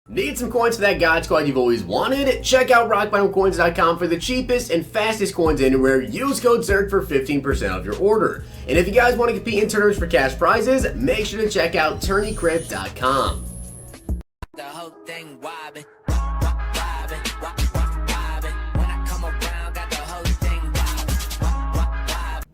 Need some coins for that God Squad you've always wanted? Check out rockbottomcoins.com for the cheapest and fastest coins anywhere. Use code ZERK for 15% off your order. And if you guys want to compete in tournaments for cash prizes, make sure to check out tourneycrypt.com. The whole thing wobbin'.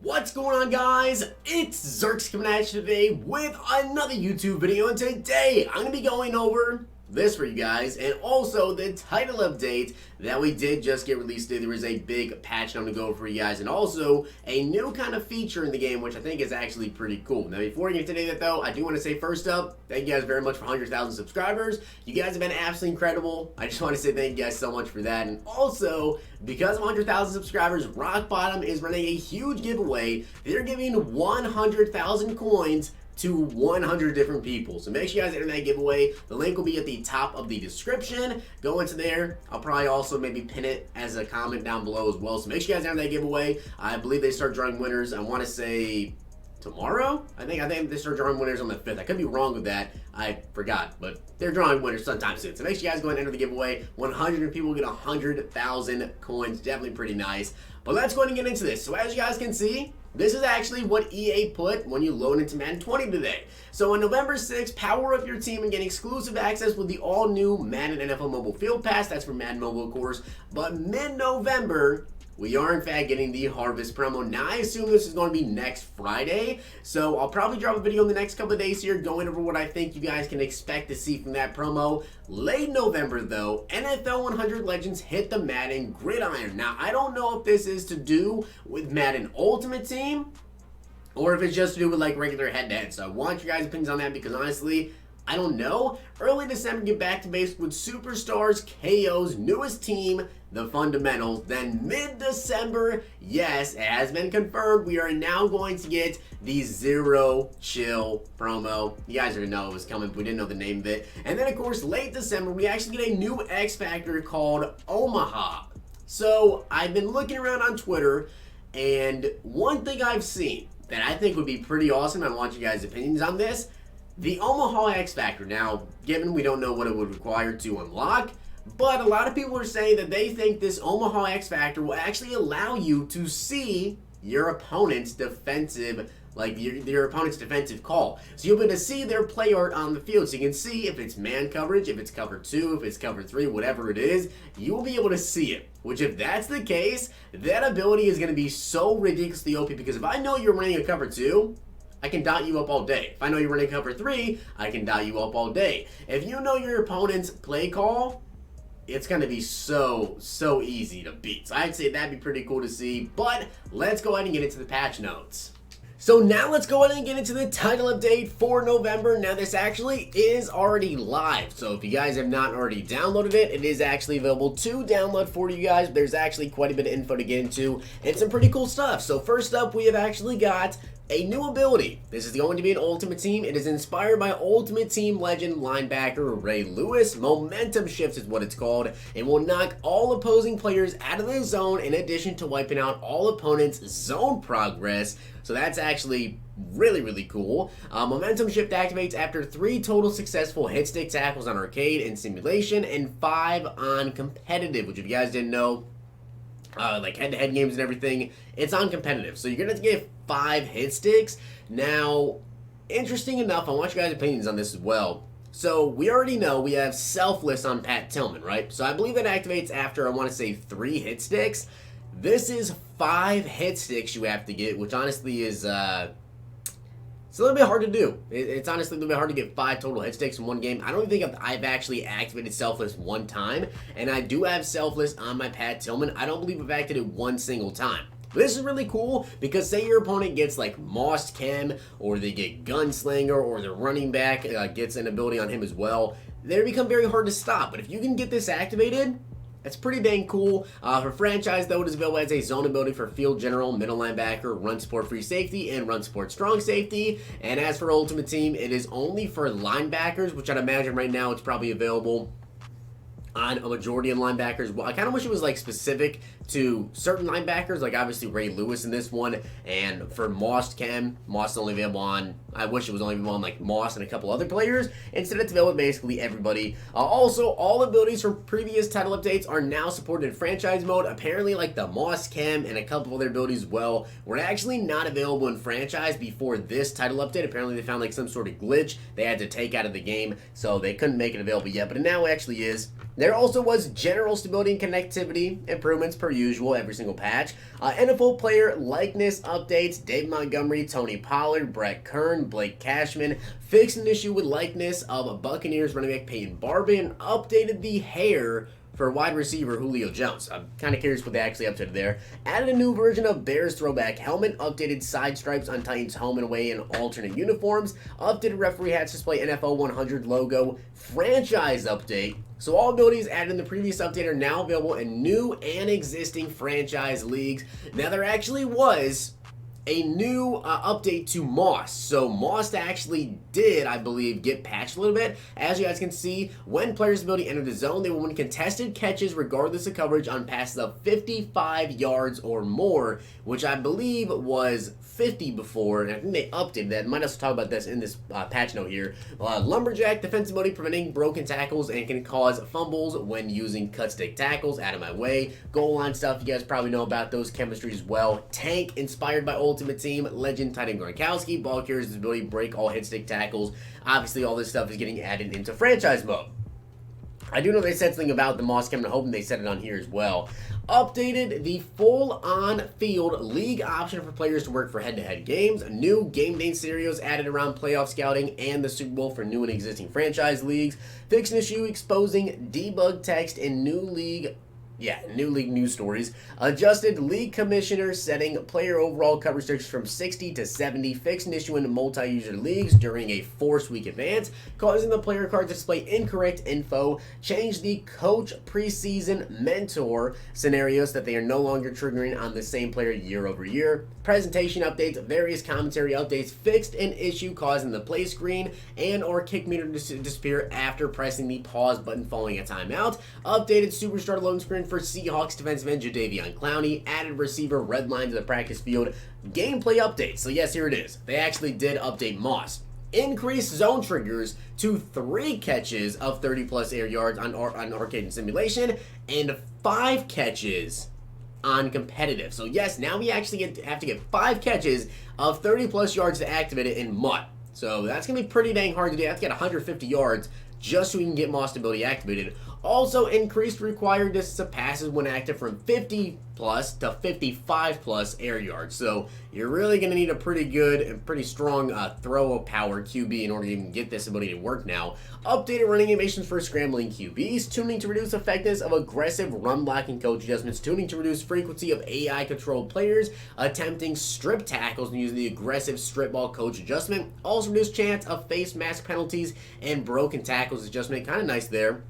What's going on, guys? It's Zirksee coming at you today with another YouTube video, and today I'm going to be going over this for you guys, and also the title update that we did just get released today. There was a big patch note to go for you guys, and also a new kind of feature in the game, which I think is actually pretty cool. Now, before we get to that though, I do want to say first up, thank you guys very much for 100,000 subscribers. You guys have been absolutely incredible. I just want to say thank you guys so much for that. And also, because of 100,000 subscribers, Rock Bottom is running a huge giveaway. They're giving 100,000 coins to 100 different people. So make sure you guys enter that giveaway. The link will be at the top of the description. Go into there. I'll probably also maybe pin it as a comment down below as well. So make sure you guys enter that giveaway. I believe they start drawing winners, I want to say tomorrow? I think they start drawing winners on the 5th. I could be wrong with that. I forgot, but they're drawing winners sometime soon. So make sure you guys go ahead and enter the giveaway. 100 people get 100,000 coins. Definitely pretty nice. But let's go ahead and get into this. So as you guys can see, this is actually what EA put when you load into Madden 20 today. So on November 6th, power up your team and get exclusive access with the all-new Madden NFL Mobile Field Pass. That's for Madden Mobile, of course. But mid-November, we are in fact getting the Harvest promo. Now I assume this is going to be next Friday, so I'll probably drop a video in the next couple of days here going over what I think you guys can expect to see from that promo. Late November though, NFL 100 Legends hit the Madden Gridiron. Now I don't know if this is to do with Madden Ultimate Team or if it's just to do with like regular head-to-head. So I want your guys' opinions on that because honestly, I don't know. Early December, get back to basics with Superstars KO's newest team, the Fundamentals. Then mid-December, yes, it has been confirmed, we are now going to get the Zero Chill promo. You guys already know it was coming, but we didn't know the name of it. And then, of course, late December, we actually get a new X Factor called Omaha. So I've been looking around on Twitter, and one thing I've seen that I think would be pretty awesome, I want you guys' opinions on this, the Omaha X Factor. Now, given we don't know what it would require to unlock, but a lot of people are saying that they think this Omaha X Factor will actually allow you to see your opponent's defensive, like your opponent's defensive call. So you'll be able to see their play art on the field. So you can see if it's man coverage, if it's cover 2, if it's cover 3, whatever it is, you will be able to see it. Which if that's the case, that ability is going to be so ridiculously OP, because if I know you're running a cover 2, I can dot you up all day. If I know you're running cover 3, I can dot you up all day. If you know your opponent's play call, it's going to be so easy to beat. So I'd say that'd be pretty cool to see. But let's go ahead and get into the patch notes. So now let's go ahead and get into the title update for November. Now this actually is already live. So if you guys have not already downloaded it, it is actually available to download for you guys. There's actually quite a bit of info to get into and some pretty cool stuff. So first up, we have actually got a new ability. This is going to be an Ultimate Team. It is inspired by Ultimate Team legend linebacker Ray Lewis. Momentum Shift is what it's called, and will knock all opposing players out of the zone in addition to wiping out all opponents' zone progress. So that's actually really cool. Momentum Shift activates after 3 total successful hit stick tackles on arcade and simulation and 5 on competitive, which if you guys didn't know, like head-to-head games and everything, it's on competitive. So you're going to get 5 hit sticks. Now, interesting enough, I want you guys' opinions on this as well. So we already know we have Selfless on Pat Tillman, right? So I believe that activates after, I want to say, 3 hit sticks. This is 5 hit sticks you have to get, which honestly is it's a little bit hard to do. It's honestly a little bit hard to get 5 total hit sticks in one game. I don't think I've actually activated Selfless one time, and I do have Selfless on my Pat Tillman. I don't believe I've activated it one single time. This is really cool because say your opponent gets like Moss Chem, or they get Gunslinger, or their running back gets an ability on him as well, they become very hard to stop. But if you can get this activated, that's pretty dang cool. For franchise, though, it is available as a zone ability for field general, middle linebacker, run support free safety, and run support strong safety. And as for Ultimate Team, it is only for linebackers, which I'd imagine right now it's probably available on a majority of linebackers. Well, I kind of wish it was like specific to certain linebackers, like obviously Ray Lewis in this one, and for Moss is only available on, I wish it was only available on like Moss and a couple other players. Instead, it's available with basically everybody. Also, all abilities from previous title updates are now supported in franchise mode. Apparently, like the Moss and a couple other abilities as well were actually not available in franchise before this title update. Apparently, they found like some sort of glitch they had to take out of the game, so they couldn't make it available yet, but it now actually is. There also was general stability and connectivity improvements per usual every single patch. NFL player likeness updates. Dave Montgomery, Tony Pollard, Brett Kern, Blake Cashman fixed an issue with likeness of Buccaneers running back Peyton Barber and updated the hair for wide receiver Julio Jones. I'm kind of curious what they actually updated there. Added a new version of Bears throwback helmet, updated side stripes on Titans home and away in alternate uniforms, updated referee hats display NFL 100 logo, franchise update. So all abilities added in the previous update are now available in new and existing franchise leagues. Now there actually was a new update to Moss. So Moss actually did, I believe, get patched a little bit. As you guys can see, when players' ability enter the zone, they will win contested catches regardless of coverage on passes of 55 yards or more, which I believe was 50 before, and I think they updated that. I might also talk about this in this patch note here. Lumberjack defensive ability preventing broken tackles and can cause fumbles when using cut stick tackles. Out of my way. Goal line stuff, you guys probably know about those chemistries as well. Tank inspired by Ultimate Team legend Titan Gronkowski. Ball carriers' ability break all hit stick tackles. Obviously, all this stuff is getting added into franchise mode. I do know they said something about the Moss Chem, and I'm hoping they said it on here as well. Updated the full on-field league option for players to work for head-to-head games. New game day scenarios added around playoff scouting and the Super Bowl for new and existing franchise leagues. Fixed an issue exposing debug text in new league news stories. Adjusted league commissioner setting player overall cover restrictions from 60 to 70. Fixed an issue in multi-user leagues during a forced week advance, causing the player card to display incorrect info. Changed the coach preseason mentor scenarios that they are no longer triggering on the same player year over year. Presentation updates, various commentary updates. Fixed an issue causing the play screen and or kick meter to disappear after pressing the pause button following a timeout. Updated superstar loading screen for Seahawks defensive end Jadeveon Clowney. Added receiver red line to the practice field. Gameplay updates. So yes, here it is. They actually did update Moss. Increased zone triggers to 3 catches of 30 plus air yards on arcade and simulation, and 5 catches on competitive. So yes, now we actually have to get 5 catches of 30 plus yards to activate it in MUT. So that's going to be pretty dang hard to do. You have to get 150 yards just so we can get Moss ability activated. Also increased required distance of passes when active from 50 plus to 55 plus air yards. So you're really going to need a pretty good and pretty strong throw power QB in order to even get this ability to work now. Updated running animations for scrambling QBs. Tuning to reduce effectiveness of aggressive run blocking coach adjustments. Tuning to reduce frequency of AI controlled players attempting strip tackles and using the aggressive strip ball coach adjustment. Also reduce chance of face mask penalties and broken tackles adjustment. Kind of nice there.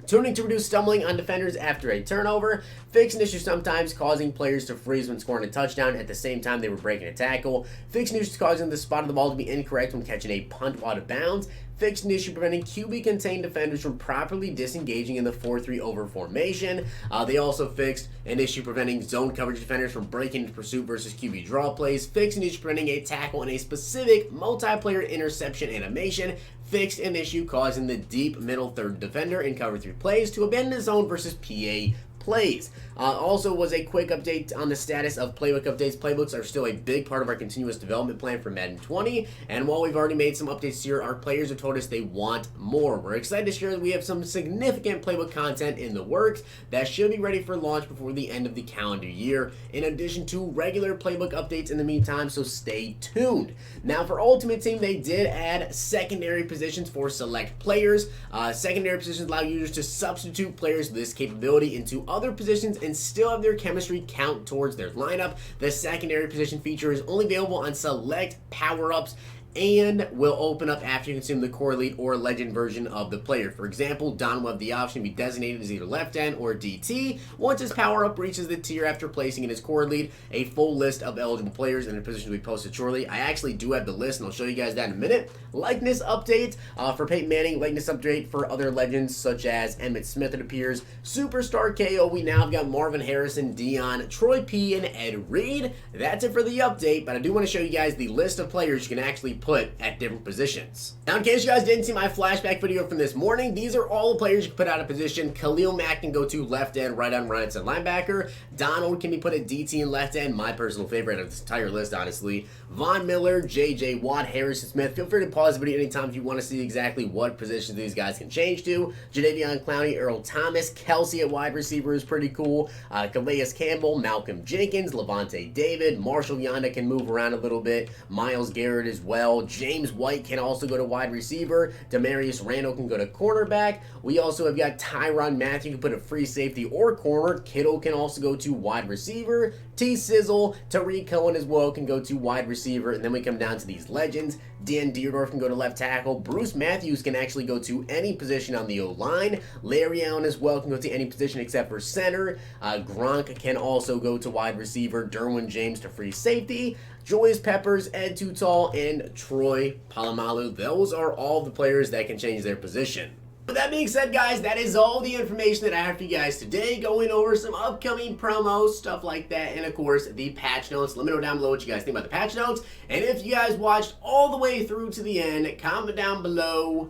Tuning to reduce stumbling on defenders after a turnover. Fix an issue sometimes causing players to freeze when scoring a touchdown at the same time they were breaking a tackle. Fix an issue causing the spot of the ball to be incorrect when catching a punt out of bounds. Fixed an issue preventing QB-contained defenders from properly disengaging in the 4-3 over formation. They also fixed an issue preventing zone coverage defenders from breaking into pursuit versus QB draw plays. Fixed an issue preventing a tackle in a specific multiplayer interception animation. Fixed an issue causing the deep middle third defender in cover 3 plays to abandon the zone versus PA plays. Also was a quick update on the status of playbook updates. Playbooks are still a big part of our continuous development plan for Madden 20, and while we've already made some updates here, our players have told us they want more. We're excited to share that we have some significant playbook content in the works that should be ready for launch before the end of the calendar year, in addition to regular playbook updates in the meantime, so stay tuned. Now for Ultimate Team, they did add secondary positions for select players. Secondary positions allow users to substitute players with this capability into other positions and still have their chemistry count towards their lineup. The secondary position feature is only available on select power-ups and will open up after you consume the core elite or legend version of the player. For example, Don will have the option to be designated as either left end or DT. Once his power up reaches the tier after placing in his core elite, a full list of eligible players in a position to be posted shortly. I actually do have the list, and I'll show you guys that in a minute. Likeness update for Peyton Manning, likeness update for other legends such as Emmitt Smith, it appears. Superstar KO, we now have got Marvin Harrison, Dion, Troy P, and Ed Reed. That's it for the update, but I do want to show you guys the list of players you can actually put at different positions. Now, in case you guys didn't see my flashback video from this morning, these are all the players you can put out of position. Khalil Mack can go to left end, right outside linebacker. Donald can be put at DT and left end, my personal favorite of this entire list, honestly. Von Miller, JJ Watt, Harrison Smith. Feel free to pause the video anytime if you want to see exactly what positions these guys can change to. Jadeveon Clowney, Earl Thomas, Kelsey at wide receiver is pretty cool. Calais Campbell, Malcolm Jenkins, Levante David, Marshall Yanda can move around a little bit. Myles Garrett as well. James White can also go to wide receiver. Demarius Randall can go to cornerback. We also have got Tyrann Mathieu can put a free safety or corner. Kittle can also go to wide receiver. T Sizzle, Tariq Cohen as well can go to wide receiver. And then we come down to these legends. Dan Dierdorf can go to left tackle. Bruce Matthews can actually go to any position on the O-line. Larry Allen as well can go to any position except for center. Gronk can also go to wide receiver. Derwin James to free safety. Julius Peppers, Ed Too Tall, and Troy Polamalu. Those are all the players that can change their position. With that being said, guys, that is all the information that I have for you guys today, going over some upcoming promos, stuff like that, and of course, the patch notes. Let me know down below what you guys think about the patch notes, and if you guys watched all the way through to the end, comment down below,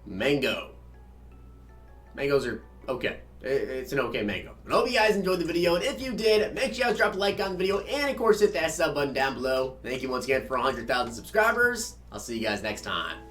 mango. Mangoes are okay. It's an okay mango. But I hope you guys enjoyed the video, and if you did, make sure you guys drop a like on the video, and of course, hit that sub button down below. Thank you once again for 100,000 subscribers. I'll see you guys next time.